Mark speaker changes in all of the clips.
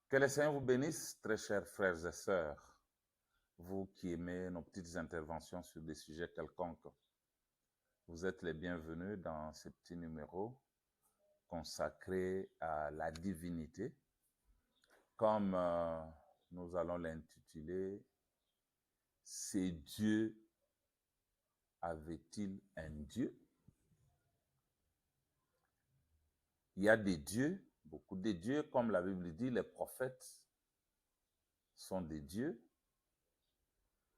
Speaker 1: Que le Seigneur vous bénisse, très chers frères et sœurs, vous qui aimez nos petites interventions sur des sujets quelconques. Vous êtes les bienvenus dans ce petit numéro consacré à la divinité, comme nous allons l'intituler « Ces dieux avaient-ils un Dieu ?» Il y a des dieux, beaucoup de dieux, comme la Bible dit, les prophètes sont des dieux.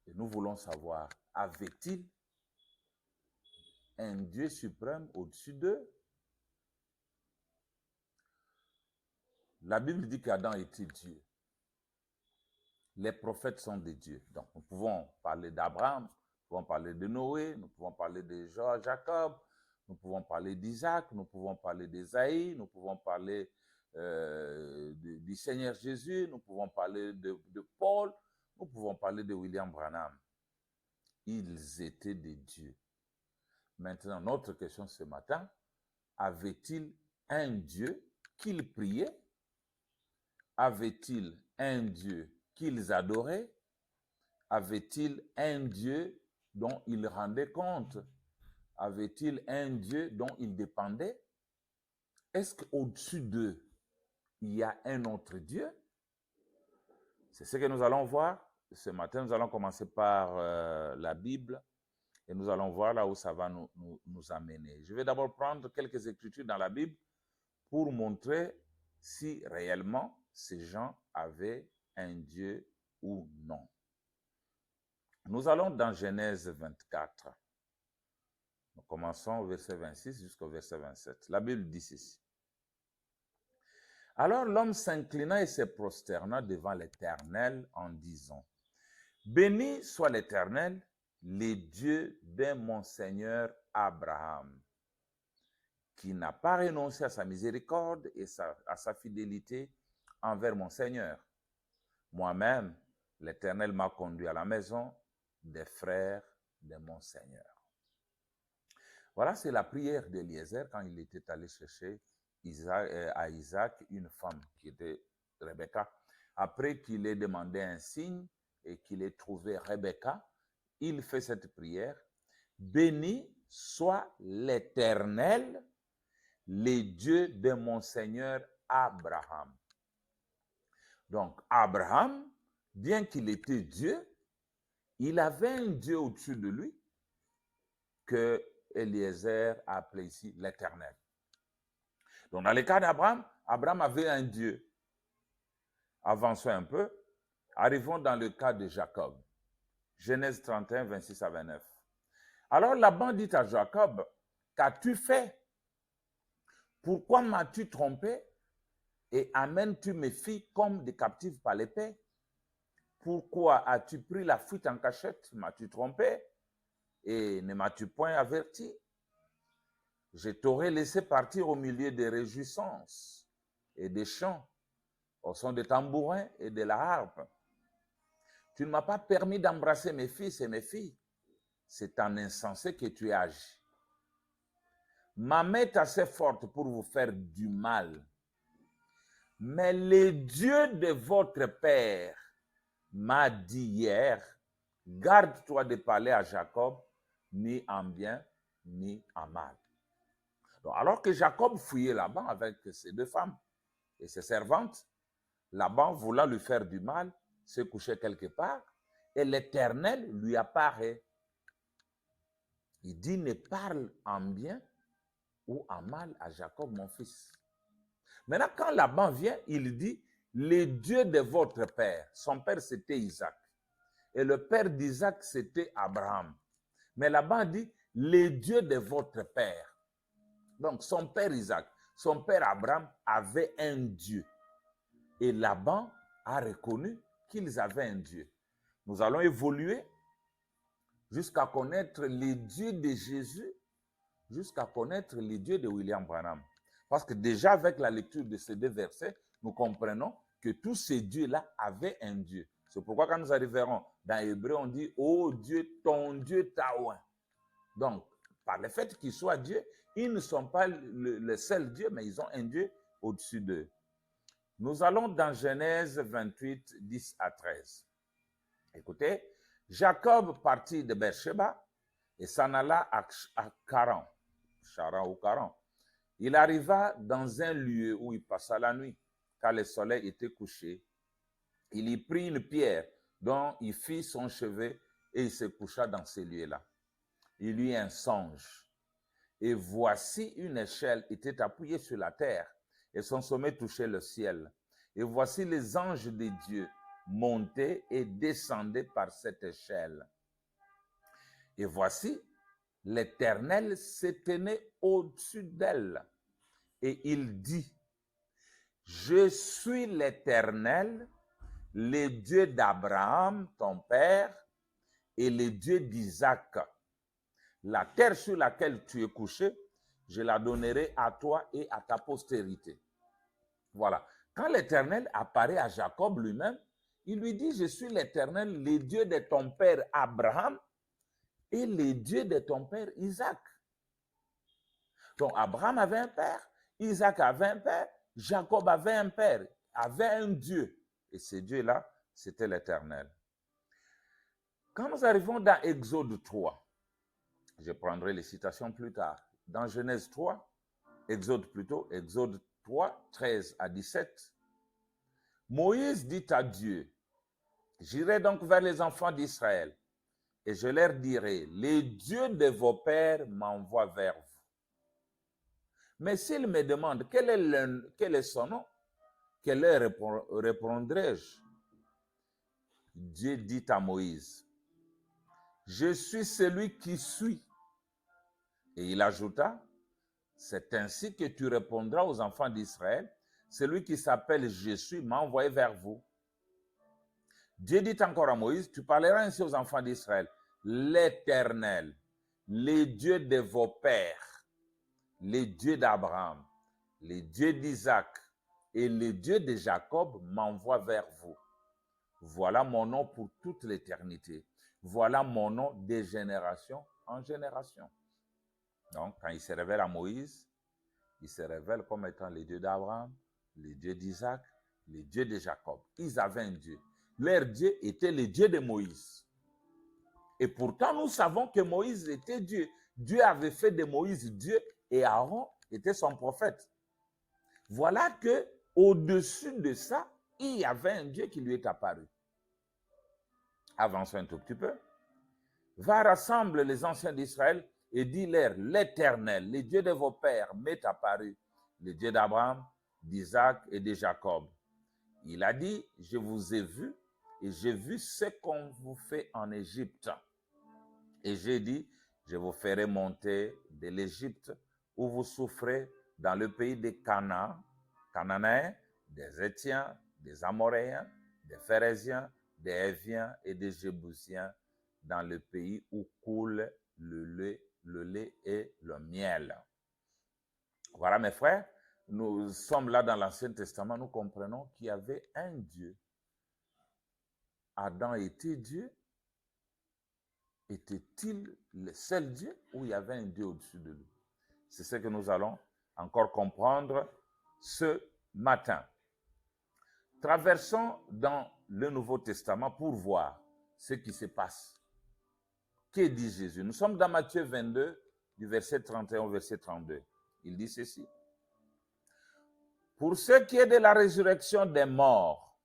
Speaker 1: Et nous voulons savoir, avait-il un Dieu suprême au-dessus d'eux? La Bible dit qu'Adam était Dieu. Les prophètes sont des dieux. Donc nous pouvons parler d'Abraham, nous pouvons parler de Noé, nous pouvons parler de Jacob, nous pouvons parler d'Isaac, nous pouvons parler d'Ésaïe, nous pouvons parler du Seigneur Jésus, nous pouvons parler de Paul, nous pouvons parler de William Branham. Ils étaient des dieux. Maintenant, notre question ce matin, avait-il un Dieu qu'ils priaient? Avait-il un Dieu qu'ils adoraient? Avait-il un Dieu dont ils rendaient compte? Avait-il un Dieu dont ils dépendaient? Est-ce qu'au-dessus d'eux, il y a un autre Dieu? C'est ce que nous allons voir. Ce matin, nous allons commencer par la Bible et nous allons voir là où ça va nous amener. Je vais d'abord prendre quelques écritures dans la Bible pour montrer si réellement ces gens avaient un Dieu ou non. Nous allons dans Genèse 24. Nous commençons au verset 26 jusqu'au verset 27. La Bible dit ceci. Alors l'homme s'inclina et se prosterna devant l'Éternel en disant, béni soit l'Éternel, les dieux de mon Seigneur Abraham, qui n'a pas renoncé à sa miséricorde et à sa fidélité envers mon Seigneur. Moi-même, l'Éternel m'a conduit à la maison des frères de mon Seigneur. Voilà, c'est la prière d'Éliezer quand il était allé chercher à Isaac une femme qui était Rebecca. Après qu'il ait demandé un signe et qu'il ait trouvé Rebecca, il fait cette prière. Béni soit l'Éternel, les dieux de mon Seigneur Abraham. Donc, Abraham, bien qu'il était Dieu, il avait un Dieu au-dessus de lui que Éliezer a appelé ici l'Éternel. Donc, dans le cas d'Abraham, Abraham avait un Dieu. Avançons un peu. Arrivons dans le cas de Jacob. Genèse 31, 26 à 29. Alors, Laban dit à Jacob, qu'as-tu fait? Pourquoi m'as-tu trompé et amènes-tu mes filles comme des captives par l'épée? Pourquoi as-tu pris la fuite en cachette? M'as-tu trompé et ne m'as-tu point averti? Je t'aurais laissé partir au milieu des réjouissances et des chants, au son des tambourins et de la harpe. Tu ne m'as pas permis d'embrasser mes fils et mes filles. C'est en insensé que tu as agi. Ma main est assez forte pour vous faire du mal. Mais le Dieu de votre père m'a dit hier, garde-toi de parler à Jacob, ni en bien, ni en mal. Donc, alors que Jacob fouillait Laban avec ses deux femmes et ses servantes, Laban, voulant lui faire du mal, se couchait quelque part et l'Éternel lui apparaît. Il dit, ne parle en bien ou en mal à Jacob, mon fils. Maintenant, quand Laban vient, il dit, les dieux de votre père, son père c'était Isaac, et le père d'Isaac c'était Abraham. Mais Laban dit, les dieux de votre père. Donc, son père Isaac, son père Abraham avait un Dieu. Et Laban a reconnu qu'ils avaient un Dieu. Nous allons évoluer jusqu'à connaître les dieux de Jésus, jusqu'à connaître les dieux de William Branham. Parce que déjà avec la lecture de ces deux versets, nous comprenons que tous ces dieux-là avaient un Dieu. C'est pourquoi quand nous arriverons dans Hébreu, on dit « Oh Dieu, ton Dieu Taouin ». Donc, par le fait qu'ils soient Dieu, ils ne sont pas le seul Dieu, mais ils ont un Dieu au-dessus d'eux. Nous allons dans Genèse 28, 10 à 13. Écoutez, Jacob partit de Beersheba et s'en alla à Charan ou Charan. Il arriva dans un lieu où il passa la nuit, car le soleil était couché. Il y prit une pierre dont il fit son chevet et il se coucha dans ces lieux-là. Il eut un songe. Et voici une échelle était appuyée sur la terre et son sommet touchait le ciel. Et voici les anges de Dieu montaient et descendaient par cette échelle. Et voici, l'Éternel se tenait au-dessus d'elle. Et il dit, je suis l'Éternel, le Dieu d'Abraham, ton père, et le Dieu d'Isaac. La terre sur laquelle tu es couché, je la donnerai à toi et à ta postérité. Voilà. Quand l'Éternel apparaît à Jacob lui-même, il lui dit, je suis l'Éternel, le Dieu de ton père Abraham et le Dieu de ton père Isaac. Donc Abraham avait un père, Isaac avait un père, Jacob avait un père, avait un Dieu. Et ce Dieu-là, c'était l'Éternel. Quand nous arrivons dans Exode 3, je prendrai les citations plus tard. Dans Genèse 3, Exode 3, 13 à 17, Moïse dit à Dieu, j'irai donc vers les enfants d'Israël et je leur dirai, les dieux de vos pères m'envoient vers vous. Mais s'ils me demandent quel est son nom, que leur répondrai-je? Dieu dit à Moïse, je suis celui qui suis. Et il ajouta, c'est ainsi que tu répondras aux enfants d'Israël, celui qui s'appelle je suis m'a envoyé vers vous. Dieu dit encore à Moïse, tu parleras ainsi aux enfants d'Israël, l'Éternel, les dieux de vos pères, les dieux d'Abraham, les dieux d'Isaac et les dieux de Jacob m'envoient vers vous. Voilà mon nom pour toute l'éternité. Voilà mon nom de génération en génération. Donc, quand il se révèle à Moïse, il se révèle comme étant les dieux d'Abraham, les dieux d'Isaac, les dieux de Jacob. Ils avaient un Dieu. Leur Dieu était le Dieu de Moïse. Et pourtant, nous savons que Moïse était Dieu. Dieu avait fait de Moïse Dieu et Aaron était son prophète. Voilà que au-dessus de ça, il y avait un Dieu qui lui est apparu. Avançons un tout petit peu. Va rassembler les anciens d'Israël et dis-leur, l'Éternel, le Dieu de vos pères, m'est apparu, le Dieu d'Abraham, d'Isaac et de Jacob. Il a dit, je vous ai vu et j'ai vu ce qu'on vous fait en Égypte. Et j'ai dit, je vous ferai monter de l'Égypte où vous souffrez dans le pays des Cananéens, des Hétiens, des Amoréens, des Phéréziens, des Héviens et des Jébusiens, dans le pays où coule le lait et le miel. Voilà mes frères, nous sommes là dans l'Ancien Testament, nous comprenons qu'il y avait un Dieu. Adam était Dieu. Était-il le seul Dieu ou il y avait un Dieu au-dessus de lui? C'est ce que nous allons encore comprendre ce matin. Traversons dans le Nouveau Testament pour voir ce qui se passe. Que dit Jésus? Nous sommes dans Matthieu 22, du verset 31 au verset 32. Il dit ceci. Pour ce qui est de la résurrection des morts,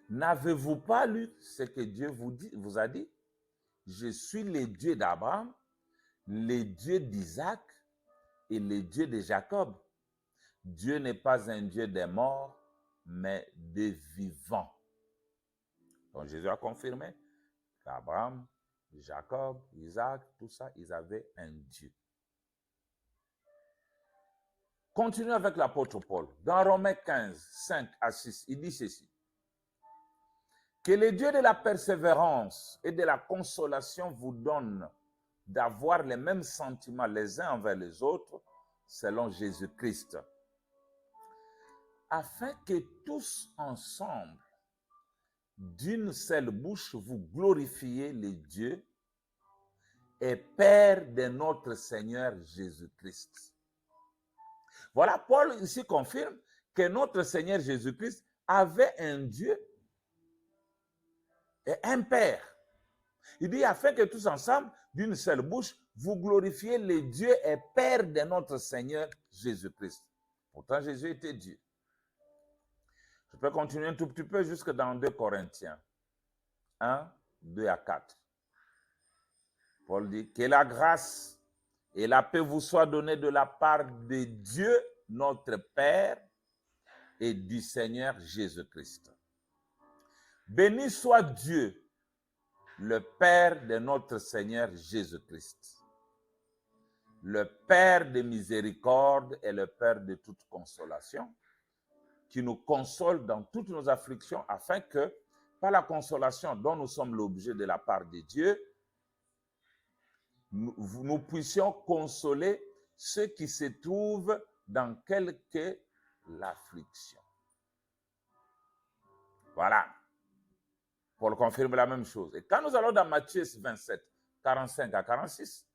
Speaker 1: n'avez-vous pas lu ce que Dieu vous a dit? Je suis le Dieu d'Abraham, le Dieu d'Isaac et le Dieu de Jacob. Dieu n'est pas un Dieu des morts, mais des vivants. Donc Jésus a confirmé qu'Abraham, Jacob, Isaac, tout ça, ils avaient un Dieu. Continuons avec l'apôtre Paul. Dans Romains 15, 5 à 6, il dit ceci. Que le Dieu de la persévérance et de la consolation vous donne d'avoir les mêmes sentiments les uns envers les autres, selon Jésus-Christ, afin que tous ensemble, d'une seule bouche, vous glorifiez le Dieu et Père de notre Seigneur Jésus-Christ. Voilà, Paul ici confirme que notre Seigneur Jésus-Christ avait un Dieu et un Père. Il dit, afin que tous ensemble, d'une seule bouche, vous glorifiez le Dieu et Père de notre Seigneur Jésus-Christ. Pourtant, Jésus était Dieu. Je peux continuer un tout petit peu jusque dans 2 Corinthiens 1, 2 à 4. Paul dit, que la grâce et la paix vous soient données de la part de Dieu, notre Père, et du Seigneur Jésus-Christ. Béni soit Dieu, le Père de notre Seigneur Jésus-Christ, le Père de miséricorde et le Père de toute consolation, qui nous console dans toutes nos afflictions, afin que, par la consolation dont nous sommes l'objet de la part de Dieu, nous puissions consoler ceux qui se trouvent dans quelque l'affliction. Voilà. Paul confirme la même chose. Et quand nous allons dans Matthieu 27, 45 à 46,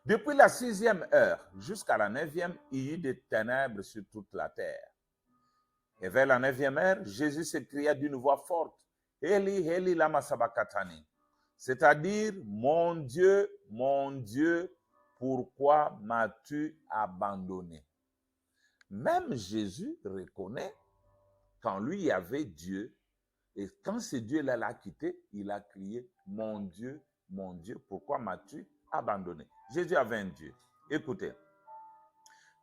Speaker 1: depuis la 6e heure jusqu'à la 9e, il y eut des ténèbres sur toute la terre. Et vers la 9e heure, Jésus s'écria d'une voix forte, Eli, Eli, lama sabachthani, c'est-à-dire, mon Dieu, pourquoi m'as-tu abandonné? Même Jésus reconnaît qu'en lui il y avait Dieu, et quand ce Dieu-là l'a quitté, il a crié, mon Dieu, pourquoi m'as-tu abandonné? Jésus avait un Dieu. Écoutez,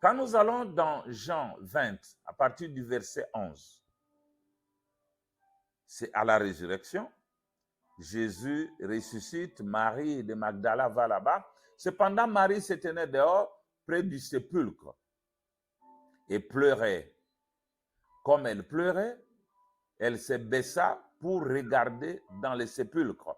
Speaker 1: quand nous allons dans Jean 20, à partir du verset 11, c'est à la résurrection, Jésus ressuscite, Marie de Magdala va là-bas. Cependant, Marie se tenait dehors, près du sépulcre, et pleurait. Comme elle pleurait, elle se baissa pour regarder dans le sépulcre.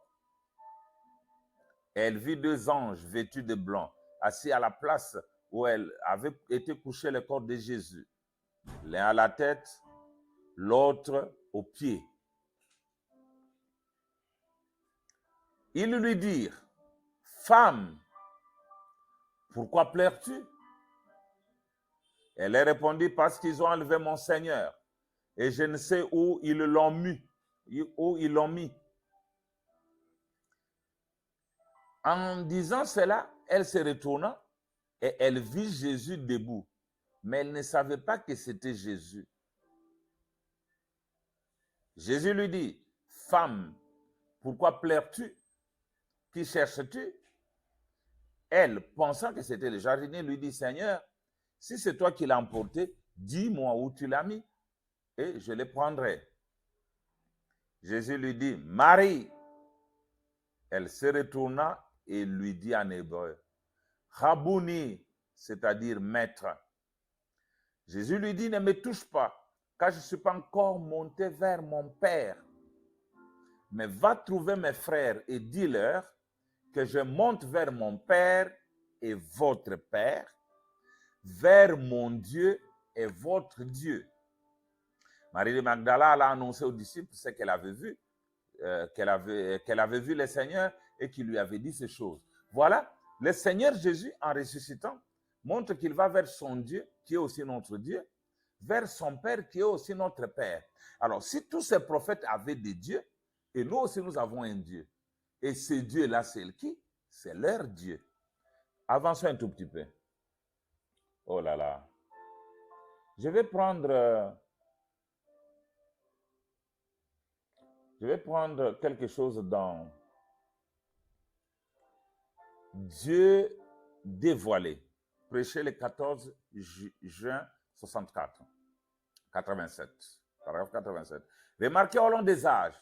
Speaker 1: Elle vit 2 anges vêtus de blanc, assis à la place où elle avait été couché le corps de Jésus. L'un à la tête, l'autre aux pieds. Ils lui dirent, « Femme, pourquoi pleures-tu » Elle répondit, « Parce qu'ils ont enlevé mon Seigneur, et je ne sais où ils l'ont mis. » En disant cela, elle se retourna et elle vit Jésus debout. Mais elle ne savait pas que c'était Jésus. Jésus lui dit, « Femme, pourquoi pleures-tu? Qui cherches-tu » Elle, pensant que c'était le jardinier, lui dit, « Seigneur, si c'est toi qui l'as emporté, dis-moi où tu l'as mis, et je le prendrai. » Jésus lui dit, « Marie !» Elle se retourna et lui dit en hébreu, « Rabouni !» c'est-à-dire maître. Jésus lui dit, « Ne me touche pas, car je ne suis pas encore monté vers mon Père. Mais va trouver mes frères et dis-leur que je monte vers mon Père et votre Père, vers mon Dieu et votre Dieu. » Marie de Magdala a annoncé aux disciples ce qu'elle avait vu, qu'elle avait vu le Seigneur et qu'il lui avait dit ces choses. Voilà, le Seigneur Jésus, en ressuscitant, montre qu'il va vers son Dieu, qui est aussi notre Dieu, vers son Père, qui est aussi notre Père. Alors, si tous ces prophètes avaient des dieux, et nous aussi nous avons un Dieu, et ce Dieu-là, c'est qui? C'est leur Dieu. Avançons un tout petit peu. Oh là là. Je vais prendre quelque chose dans Dieu dévoilé, prêché le 14 juin 87, paragraphe 87. Remarquez au long des âges,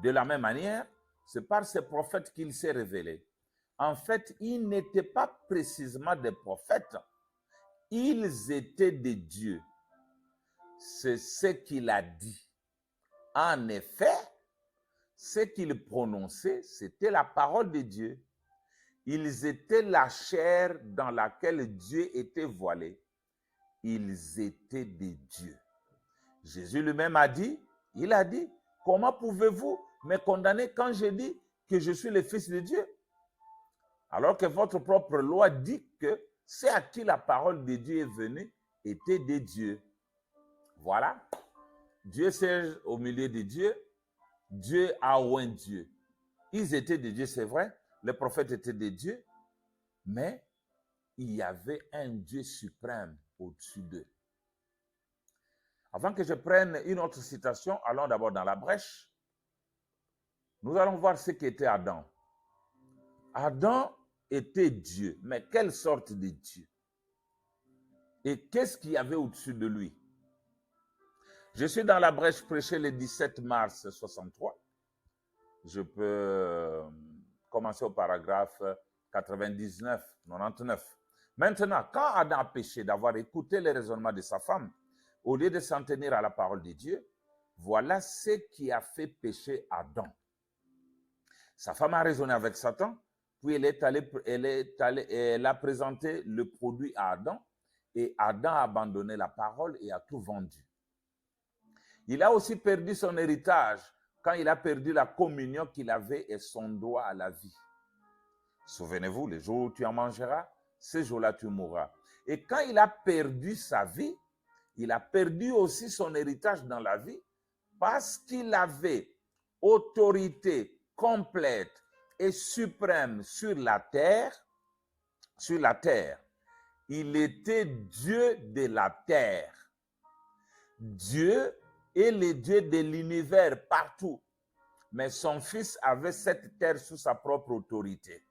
Speaker 1: de la même manière, c'est par ces prophètes qu'il s'est révélé. En fait, ils n'étaient pas précisément des prophètes, ils étaient des dieux. C'est ce qu'il a dit. En effet, ce qu'il prononçait, c'était la parole de Dieu. Ils étaient la chair dans laquelle Dieu était voilé. Ils étaient des dieux. Jésus lui-même a dit, comment pouvez-vous me condamner quand je dis que je suis le Fils de Dieu? Alors que votre propre loi dit que ceux à qui la parole de Dieu est venue étaient des dieux. Voilà. Dieu siège au milieu de Dieu. Dieu a oint Dieu. Ils étaient des dieux, c'est vrai. Les prophètes étaient des dieux. Mais il y avait un Dieu suprême au-dessus d'eux. Avant que je prenne une autre citation, allons d'abord dans la brèche. Nous allons voir ce qu'était Adam. Adam était Dieu, mais quelle sorte de Dieu? Et qu'est-ce qu'il y avait au-dessus de lui? Je suis dans la brèche prêchée le 17 mars 63. Je peux commencer au paragraphe 99, 99. Maintenant, quand Adam a péché d'avoir écouté les raisonnements de sa femme, au lieu de s'en tenir à la parole de Dieu, voilà ce qui a fait pécher Adam. Sa femme a raisonné avec Satan, puis elle a présenté le produit à Adam, et Adam a abandonné la parole et a tout vendu. Il a aussi perdu son héritage quand il a perdu la communion qu'il avait et son droit à la vie. Souvenez-vous, le jour où tu en mangeras, ce jour-là tu mourras. Et quand il a perdu sa vie, il a perdu aussi son héritage dans la vie parce qu'il avait autorité complète et suprême sur la terre. Sur la terre. Il était Dieu de la terre. Dieu est le Dieu de l'univers partout. Mais son fils avait cette terre sous sa propre autorité.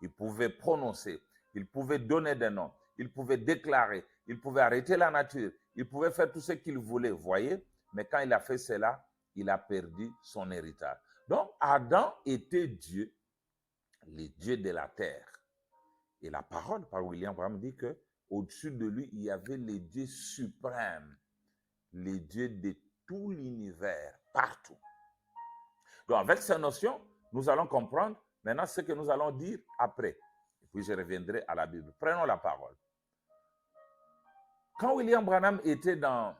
Speaker 1: Il pouvait prononcer, il pouvait donner des noms, il pouvait déclarer, il pouvait arrêter la nature, il pouvait faire tout ce qu'il voulait, voyez. Mais quand il a fait cela, il a perdu son héritage. Donc, Adam était Dieu, le Dieu de la terre. Et la parole par William Branham dit que au-dessus de lui, il y avait le Dieu suprême, le Dieu de tout l'univers, partout. Donc, avec ces notions, nous allons comprendre maintenant ce que nous allons dire après. Et puis, je reviendrai à la Bible. Prenons la parole. Quand William Branham était dans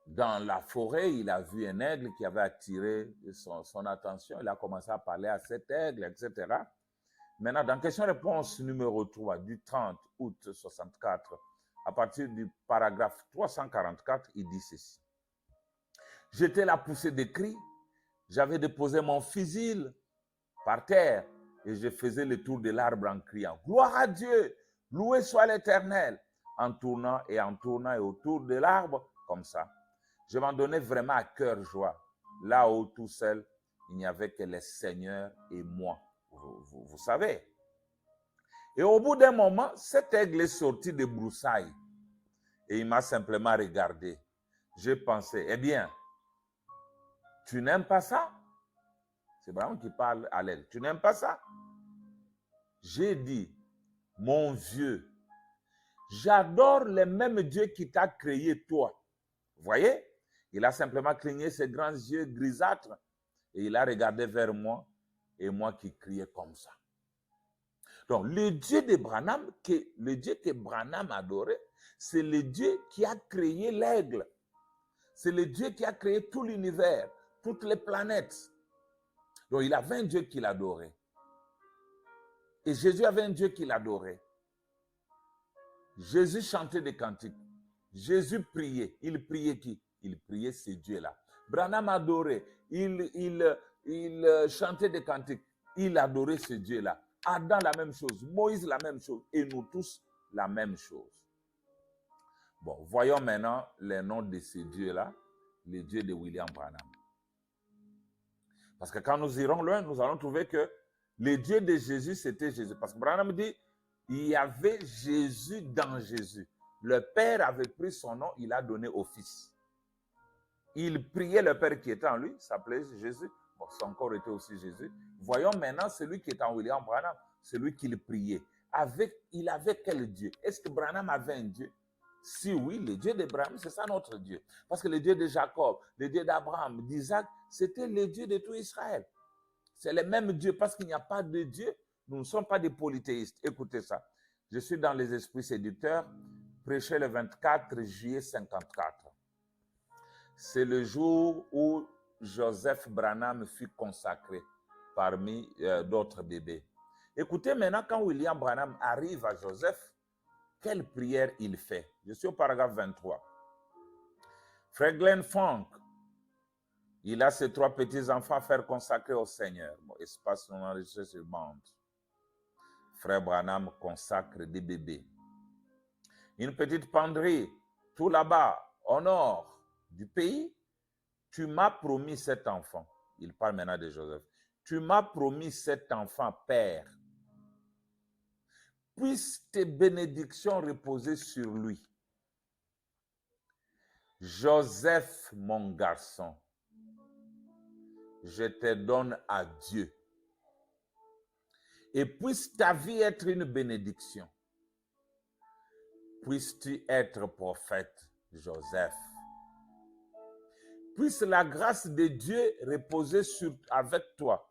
Speaker 1: la forêt, il a vu un aigle qui avait attiré son attention. Il a commencé à parler à cet aigle, etc. Maintenant, dans question-réponse numéro 3 du 30 août 64, à partir du paragraphe 344, il dit ceci. J'étais là poussé de cris. J'avais déposé mon fusil par terre et je faisais le tour de l'arbre en criant « Gloire à Dieu, loué soit l'Éternel » en tournant et autour de l'arbre comme ça. Je m'en donnais vraiment à cœur joie. Là-haut, tout seul, il n'y avait que le Seigneur et moi. Vous savez. Et au bout d'un moment, cet aigle est sorti des broussailles et il m'a simplement regardé. J'ai pensé, eh bien, tu n'aimes pas ça? C'est Branham qui parle à l'aigle. Tu n'aimes pas ça? J'ai dit, mon vieux, j'adore le même Dieu qui t'a créé toi. Vous voyez? Il a simplement cligné ses grands yeux grisâtres et il a regardé vers moi et moi qui criais comme ça. Donc, le Dieu de Branham, le Dieu que Branham adorait, c'est le Dieu qui a créé l'aigle. C'est le Dieu qui a créé tout l'univers, toutes les planètes. Donc, il avait un Dieu qu'il adorait. Et Jésus avait un Dieu qu'il adorait. Jésus chantait des cantiques. Jésus priait. Il priait qui? Il priait ce Dieu-là. Branham adorait. Il chantait des cantiques. Il adorait ce Dieu-là. Adam, la même chose. Moïse, la même chose. Et nous tous, la même chose. Bon, voyons maintenant les noms de ces dieux-là, les dieux de William Branham. Parce que quand nous irons loin, nous allons trouver que le Dieu de Jésus, c'était Jésus. Parce que Branham dit, il y avait Jésus dans Jésus. Le Père avait pris son nom, il a donné au Fils. Il priait le Père qui était en lui, s'appelait Jésus. Bon, son corps était aussi Jésus. Voyons maintenant celui qui est en William Branham, celui qu'il priait. Il avait quel Dieu? Est-ce que Branham avait un Dieu? Si oui, le Dieu d'Abraham, c'est ça notre Dieu. Parce que le Dieu de Jacob, le Dieu d'Abraham, d'Isaac, c'était le Dieu de tout Israël. C'est le même Dieu parce qu'il n'y a pas de Dieu. Nous ne sommes pas des polythéistes. Écoutez ça. Je suis dans les esprits séducteurs, prêché le 24 juillet 54. C'est le jour où Joseph Branham fut consacré parmi d'autres bébés. Écoutez maintenant, quand William Branham arrive à Joseph, quelle prière il fait. Je suis au paragraphe 23. Frère Glenn Funk, il a ses 3 petits-enfants à faire consacrer au Seigneur. Bon, espace non enregistré sur bande. Frère Branham consacre des bébés. Une petite penderie, tout là-bas, au nord du pays. Tu m'as promis cet enfant. Il parle maintenant de Joseph. Tu m'as promis cet enfant, Père. Puisse tes bénédictions reposer sur lui. Joseph, mon garçon, je te donne à Dieu. Et puisse ta vie être une bénédiction. Puisses-tu être prophète, Joseph. Puisse la grâce de Dieu reposer avec toi.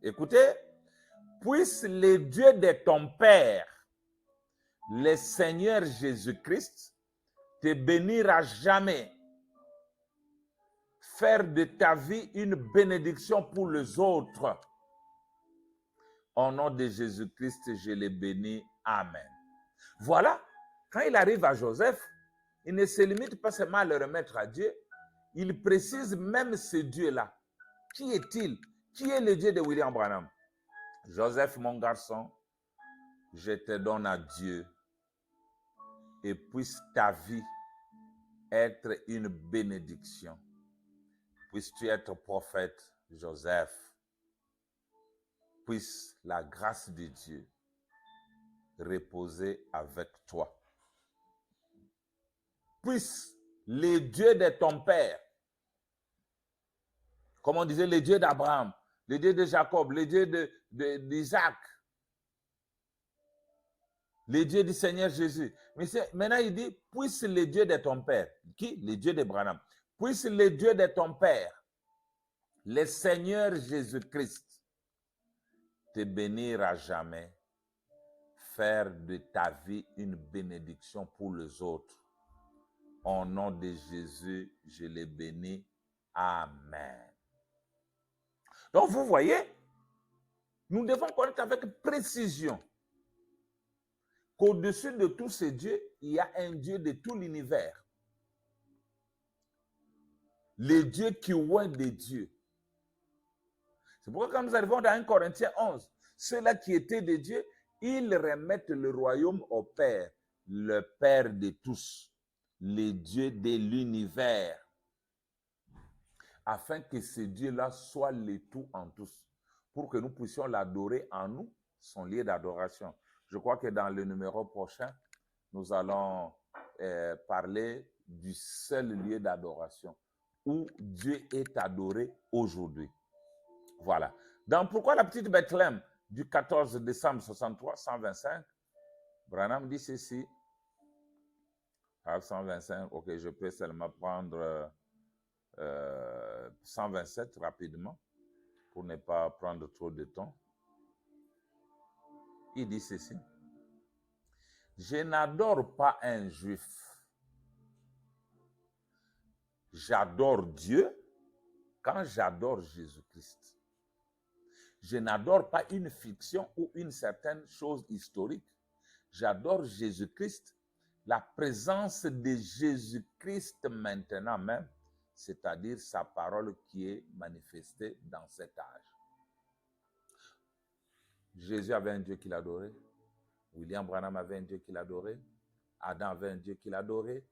Speaker 1: Écoutez, puisse le Dieu de ton Père, le Seigneur Jésus-Christ, te bénir à jamais. Faire de ta vie une bénédiction pour les autres. Au nom de Jésus-Christ, je les bénis. Amen. Voilà, quand il arrive à Joseph, il ne se limite pas seulement à le remettre à Dieu, il précise même ce Dieu-là. Qui est-il? Qui est le Dieu de William Branham? Joseph, mon garçon, je te donne à Dieu et puisse ta vie être une bénédiction. Puisses-tu être prophète, Joseph. Puisse la grâce de Dieu reposer avec toi. Puisse les dieux de ton père, comme on disait, les dieux d'Abraham, les dieux de Jacob, les dieux d'Isaac, les dieux du Seigneur Jésus. Mais maintenant, il dit, puisse les dieux de ton père. Qui? Les dieux d'Abraham. Puisse les dieux de ton père, le Seigneur Jésus-Christ, te bénir à jamais, faire de ta vie une bénédiction pour les autres. Au nom de Jésus, je les bénis. Amen. Donc, vous voyez, nous devons connaître avec précision qu'au-dessus de tous ces dieux, il y a un Dieu de tout l'univers. Les dieux qui oint des dieux. C'est pourquoi quand nous arrivons dans 1 Corinthiens 11, ceux-là qui étaient des dieux, ils remettent le royaume au Père, le Père de tous, les dieux de l'univers, afin que ce Dieu-là soit le tout en tous, pour que nous puissions l'adorer en nous, son lieu d'adoration. Je crois que dans le numéro prochain, nous allons parler du seul lieu d'adoration où Dieu est adoré aujourd'hui. Voilà. Donc, pourquoi la petite Bethléem du 14 décembre 63, 125, Branham dit ceci. 125, ok, je peux seulement prendre 127 rapidement pour ne pas prendre trop de temps. Il dit ceci. Je n'adore pas un juif. J'adore Dieu quand j'adore Jésus-Christ. Je n'adore pas une fiction ou une certaine chose historique. J'adore Jésus-Christ, la présence de Jésus-Christ maintenant même, c'est-à-dire sa parole qui est manifestée dans cet âge. Jésus avait un Dieu qu'il adorait. William Branham avait un Dieu qu'il adorait. Adam avait un Dieu qu'il adorait.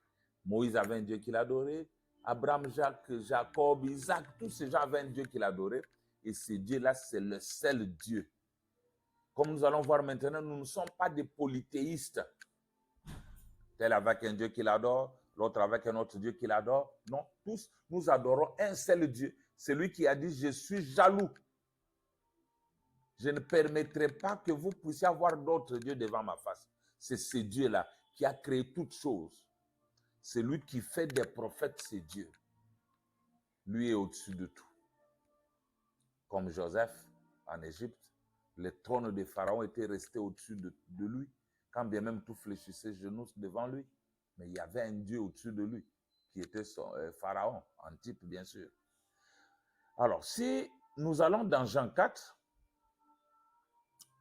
Speaker 1: Moïse avait un Dieu qu'il adorait. Abraham, Jacques, Jacob, Isaac, tous ces gens avaient un Dieu qu'il adorait. Et ce Dieu-là, c'est le seul Dieu. Comme nous allons voir maintenant, nous ne sommes pas des polythéistes. Tel avec un Dieu qu'il adore, l'autre avec un autre Dieu qu'il adore. Non, tous, nous adorons un seul Dieu. Celui qui a dit, je suis jaloux. Je ne permettrai pas que vous puissiez avoir d'autres dieux devant ma face. C'est ce Dieu-là qui a créé toutes choses. C'est lui qui fait des prophètes, c'est Dieu. Lui est au-dessus de tout. Comme Joseph en Égypte, le trône de Pharaon était resté au-dessus de lui, quand bien même tout fléchissait genoux devant lui. Mais il y avait un Dieu au-dessus de lui, qui était Pharaon, en type bien sûr. Alors, si nous allons dans Jean 4,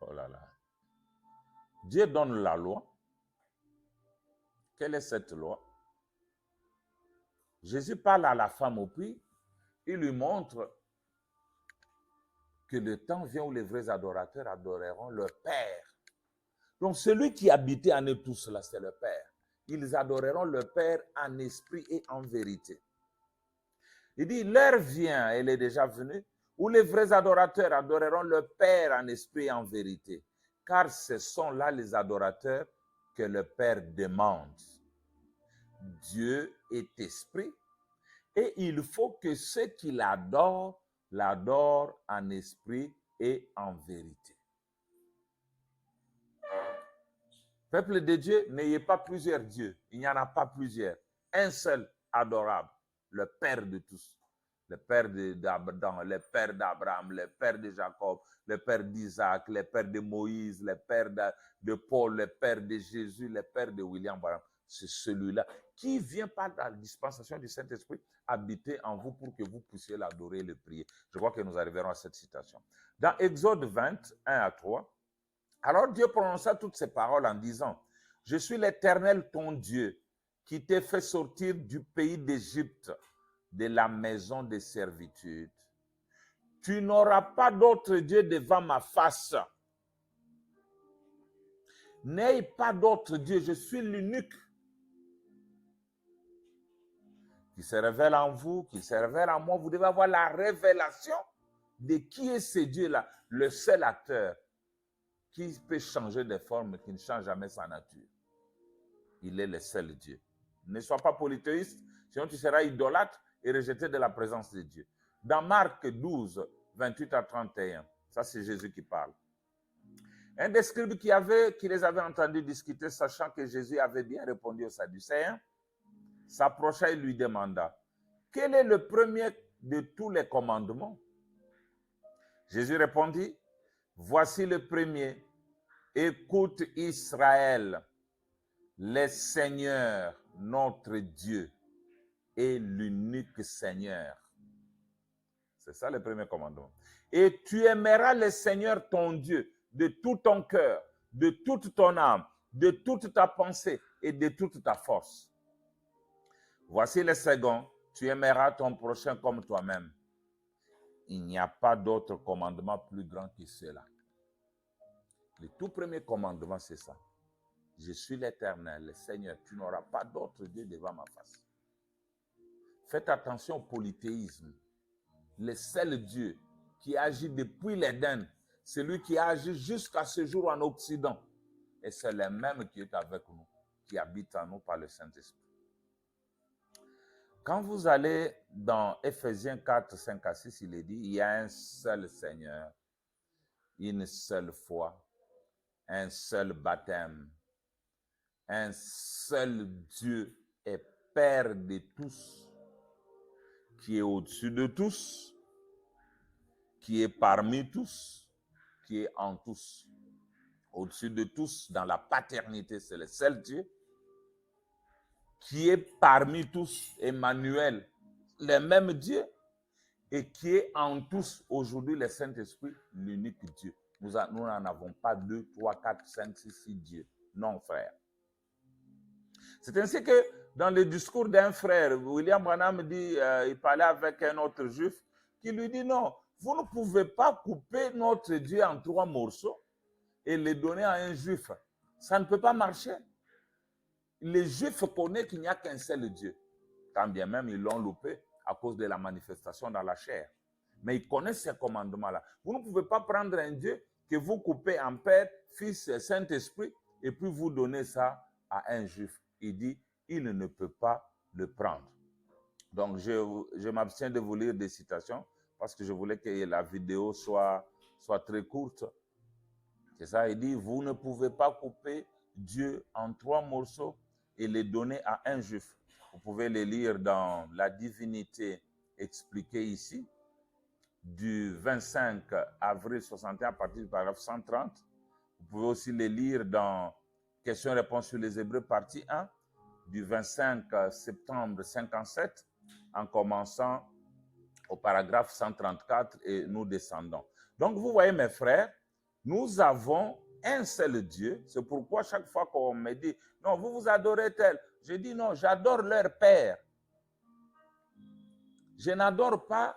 Speaker 1: oh là là, Dieu donne la loi. Quelle est cette loi? Jésus parle à la femme au puits. Il lui montre que le temps vient où les vrais adorateurs adoreront leur Père. Donc celui qui habitait en eux tous là, c'est le Père. Ils adoreront le Père en esprit et en vérité. Il dit, l'heure vient, elle est déjà venue, où les vrais adorateurs adoreront le Père en esprit et en vérité. Car ce sont là les adorateurs que le Père demande. Dieu est esprit et il faut que ceux qui l'adorent, l'adorent en esprit et en vérité. Peuple de Dieu, n'ayez pas plusieurs dieux. Il n'y en a pas plusieurs. Un seul adorable, le Père de tous. Le Père d'Abraham, le Père d'Abraham, le Père de Jacob, le Père d'Isaac, le Père de Moïse, le Père de Paul, le Père de Jésus, le Père de William Branham. C'est celui-là qui vient par la dispensation du Saint-Esprit habiter en vous pour que vous puissiez l'adorer et le prier. Je crois que nous arriverons à cette citation. Dans Exode 20, 1 à 3, alors Dieu prononça toutes ces paroles en disant, « Je suis l'Éternel ton Dieu, qui t'ai fait sortir du pays d'Égypte, de la maison de servitude. Tu n'auras pas d'autre Dieu devant ma face. N'aie pas d'autre Dieu, je suis l'unique qui se révèle en vous, qui se révèle en moi. Vous devez avoir la révélation de qui est ce Dieu-là, le seul acteur qui peut changer de forme, qui ne change jamais sa nature. Il est le seul Dieu. Ne sois pas polythéiste, sinon tu seras idolâtre et rejeté de la présence de Dieu. Dans Marc 12, 28 à 31, ça c'est Jésus qui parle. Un des scribes qui les avait entendus discuter, sachant que Jésus avait bien répondu aux Sadducéens, s'approcha et lui demanda, « Quel est le premier de tous les commandements ?» Jésus répondit, « Voici le premier. Écoute Israël, le Seigneur, notre Dieu, est l'unique Seigneur. » C'est ça le premier commandement. « Et tu aimeras le Seigneur ton Dieu de tout ton cœur, de toute ton âme, de toute ta pensée et de toute ta force. Voici le second, tu aimeras ton prochain comme toi-même. Il n'y a pas d'autre commandement plus grand que cela. » Le tout premier commandement, c'est ça. Je suis l'Éternel, le Seigneur. Tu n'auras pas d'autre Dieu devant ma face. Faites attention au polythéisme. Le seul Dieu qui agit depuis l'Éden, celui qui agit jusqu'à ce jour en Occident. Et c'est le même qui est avec nous, qui habite en nous par le Saint-Esprit. Quand vous allez dans Éphésiens 4, 5 à 6, il est dit, il y a un seul Seigneur, une seule foi, un seul baptême, un seul Dieu et Père de tous, qui est au-dessus de tous, qui est parmi tous, qui est en tous. Au-dessus de tous, dans la paternité, c'est le seul Dieu, qui est parmi tous, Emmanuel, le même Dieu, et qui est en tous, aujourd'hui, le Saint-Esprit, l'unique Dieu. Nous n'en avons pas 2, 3, 4, 5, 6, 6 dieux. Non, frère. C'est ainsi que dans le discours d'un frère, William Branham dit, il parlait avec un autre juif, qui lui dit, non, vous ne pouvez pas couper notre Dieu en 3 morceaux et les donner à un juif. Ça ne peut pas marcher. Les juifs connaissent qu'il n'y a qu'un seul Dieu. Quand bien même ils l'ont loupé à cause de la manifestation dans la chair. Mais ils connaissent ces commandements-là. Vous ne pouvez pas prendre un Dieu que vous coupez en Père, Fils et Saint-Esprit et puis vous donner ça à un juif. Il dit, il ne peut pas le prendre. Donc, je m'abstiens de vous lire des citations parce que je voulais que la vidéo soit très courte. C'est ça, il dit, vous ne pouvez pas couper Dieu en 3 morceaux et les donner à un juif. Vous pouvez les lire dans La Divinité expliquée ici, du 25 avril 61 à partir du paragraphe 130. Vous pouvez aussi les lire dans Questions-réponses sur les Hébreux, partie 1, du 25 septembre 57, en commençant au paragraphe 134 et nous descendons. Donc, vous voyez, mes frères, nous avons un seul Dieu. C'est pourquoi chaque fois qu'on me dit, non, vous vous adorez tel, je dis non, j'adore leur Père. Je n'adore pas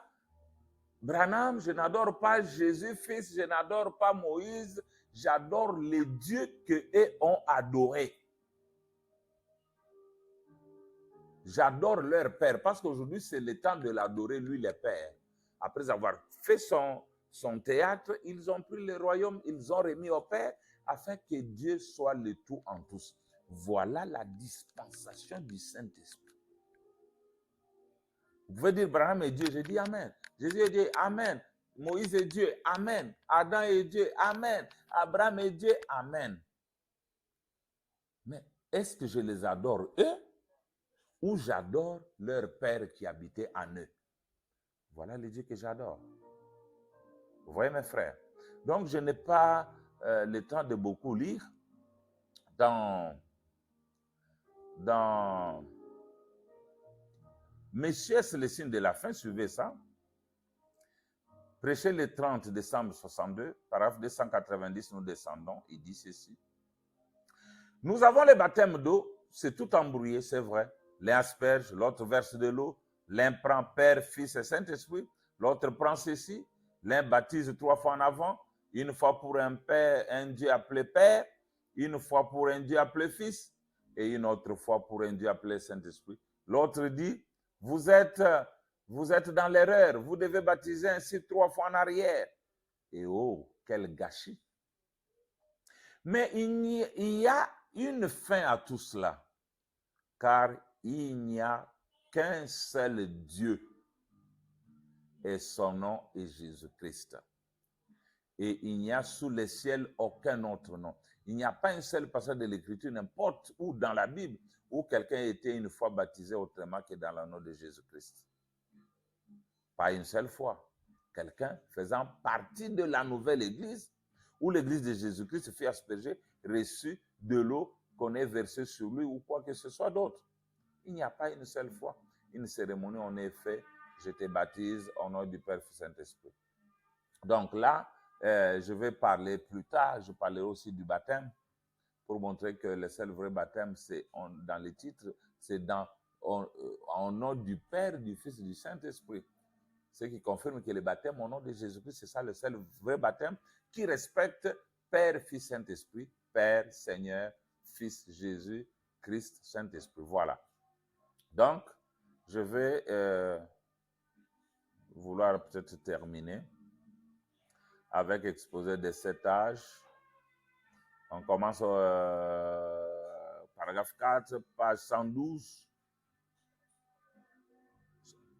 Speaker 1: Branham, je n'adore pas Jésus fils, je n'adore pas Moïse, j'adore les dieux qu'eux ont adorés. J'adore leur Père, parce qu'aujourd'hui, c'est le temps de l'adorer, lui, le Père. Après avoir fait son théâtre, ils ont pris le royaume, ils ont remis au Père, afin que Dieu soit le tout en tous. Voilà la dispensation du Saint-Esprit. Vous pouvez dire Abraham est Dieu, je dis Amen. Jésus est Dieu, Amen. Moïse est Dieu, Amen. Adam est Dieu, Amen. Abraham est Dieu, Amen. Mais est-ce que je les adore eux ou j'adore leur Père qui habitait en eux? Voilà le Dieu que j'adore. Vous voyez mes frères? Donc je n'ai pas le temps de beaucoup lire dans Messieurs, c'est le signe de la fin, suivez ça. Prêché le 30 décembre 62, paragraphe 290, nous descendons, il dit ceci. Nous avons les baptêmes d'eau, c'est tout embrouillé, c'est vrai. L'un asperge, l'autre verse de l'eau, l'un prend Père, Fils et Saint-Esprit, l'autre prend ceci, l'un baptise 3 fois en avant, une fois pour un Père, un Dieu appelé Père, une fois pour un Dieu appelé Fils, et une autre fois pour un Dieu appelé Saint-Esprit. L'autre dit, vous êtes dans l'erreur, vous devez baptiser ainsi 3 fois en arrière. Et oh, quel gâchis. Mais il y a une fin à tout cela, car il n'y a qu'un seul Dieu, et son nom est Jésus-Christ. Et il n'y a sous le ciel aucun autre nom. Il n'y a pas un seul passage de l'Écriture, n'importe où dans la Bible, où quelqu'un était une fois baptisé autrement que dans le nom de Jésus-Christ. Pas une seule fois. Quelqu'un faisant partie de la nouvelle Église, où l'Église de Jésus-Christ se fait asperger, reçu de l'eau qu'on ait versée sur lui ou quoi que ce soit d'autre. Il n'y a pas une seule fois une cérémonie, on est fait, je te baptise au nom du Père, Fils et Saint-Esprit. Donc là, je vais parler plus tard, je parlerai aussi du baptême, pour montrer que le seul vrai baptême, c'est dans les titres, c'est au nom du Père, du Fils et du Saint-Esprit. Ce qui confirme que le baptême au nom de Jésus-Christ, c'est ça le seul vrai baptême qui respecte Père, Fils, Saint-Esprit, Père, Seigneur, Fils, Jésus, Christ, Saint-Esprit. Voilà. Donc, je vais vouloir peut-être terminer avec exposé des 7 âges. On commence au paragraphe 4, page 112.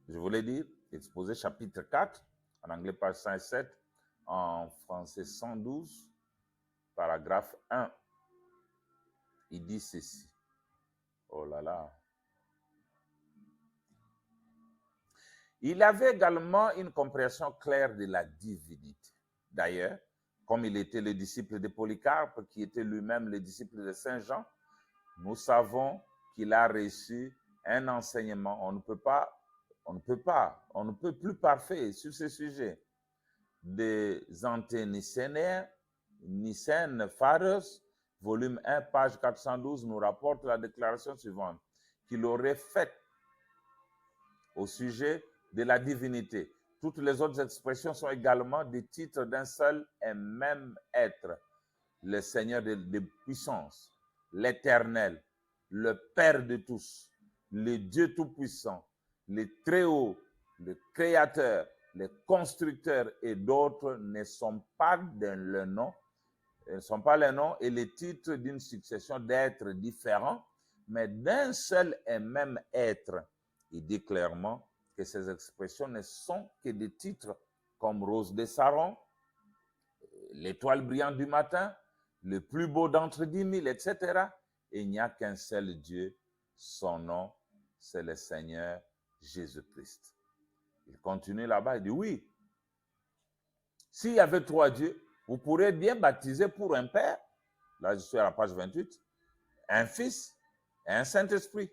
Speaker 1: Je voulais dire, exposé chapitre 4, en anglais page 107, en français 112, paragraphe 1. Il dit ceci. Oh là là. Il avait également une compréhension claire de la divinité. D'ailleurs, comme il était le disciple de Polycarpe, qui était lui-même le disciple de Saint Jean, nous savons qu'il a reçu un enseignement. On ne peut plus parfait sur ce sujet. Des Anténicénaires, Nicène Pharos, volume 1, page 412, nous rapporte la déclaration suivante, qu'il aurait faite au sujet de la divinité. Toutes les autres expressions sont également des titres d'un seul et même être, le Seigneur de puissance, l'Éternel, le Père de tous, le Dieu Tout-Puissant, le Très-Haut, le Créateur, le Constructeur et d'autres ne sont pas le nom, ne sont pas les noms et les titres d'une succession d'êtres différents, mais d'un seul et même être. Il dit clairement que ces expressions ne sont que des titres comme Rose de Saron, l'étoile brillante du matin, le plus beau d'entre 10 000, etc. Et il n'y a qu'un seul Dieu, son nom, c'est le Seigneur Jésus-Christ. Il continue là-bas, il dit oui, s'il y avait 3 dieux, vous pourrez bien baptiser pour un Père, là je suis à la page 28, un Fils et un Saint-Esprit.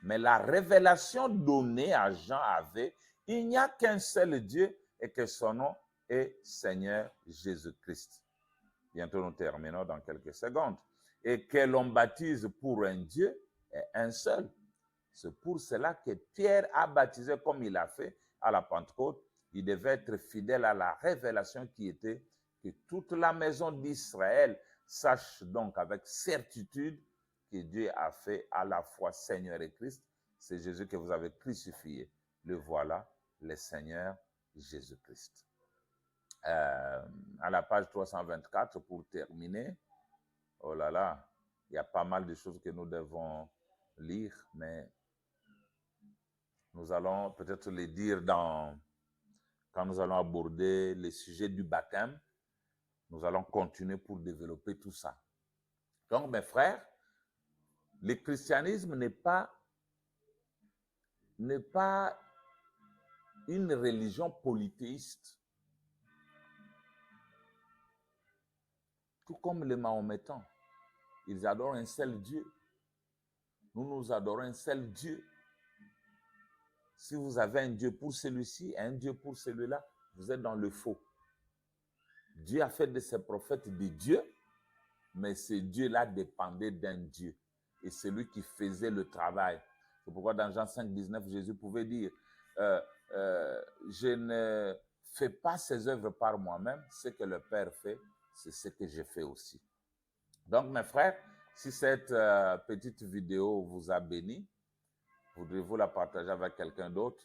Speaker 1: Mais la révélation donnée à Jean avait, il n'y a qu'un seul Dieu et que son nom est Seigneur Jésus-Christ. Bientôt nous terminons dans quelques secondes. Et que l'on baptise pour un Dieu est un seul. C'est pour cela que Pierre a baptisé comme il a fait à la Pentecôte. Il devait être fidèle à la révélation qui était que toute la maison d'Israël sache donc avec certitude que Dieu a fait à la fois Seigneur et Christ. C'est Jésus que vous avez crucifié. Le voilà, le Seigneur Jésus-Christ. À la page 324, pour terminer, oh là là, il y a pas mal de choses que nous devons lire, mais nous allons peut-être les dire quand nous allons aborder le sujet du baptême. Nous allons continuer pour développer tout ça. Donc, mes frères, le christianisme n'est pas une religion polythéiste. Tout comme les Mahométans, ils adorent un seul Dieu. Nous adorons un seul Dieu. Si vous avez un Dieu pour celui-ci, un Dieu pour celui-là, vous êtes dans le faux. Dieu a fait de ses prophètes des dieux, mais ces dieux-là dépendaient d'un Dieu. Et c'est lui qui faisait le travail. C'est pourquoi dans Jean 5, 19, Jésus pouvait dire, je ne fais pas ces œuvres par moi-même, ce que le Père fait, c'est ce que je fais aussi. Donc, mes frères, si cette petite vidéo vous a béni, voudrez-vous la partager avec quelqu'un d'autre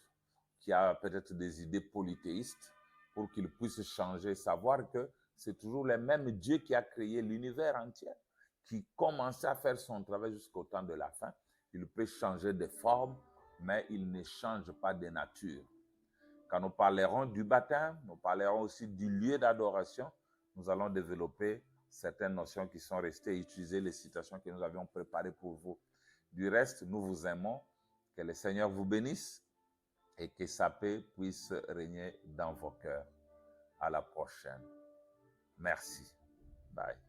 Speaker 1: qui a peut-être des idées polythéistes pour qu'il puisse changer, savoir que c'est toujours le même Dieu qui a créé l'univers entier, qui commençait à faire son travail jusqu'au temps de la fin. Il peut changer de forme, mais il ne change pas de nature. Quand nous parlerons du baptême, nous parlerons aussi du lieu d'adoration, nous allons développer certaines notions qui sont restées et utiliser les citations que nous avions préparées pour vous. Du reste, nous vous aimons. Que le Seigneur vous bénisse et que sa paix puisse régner dans vos cœurs. À la prochaine. Merci. Bye.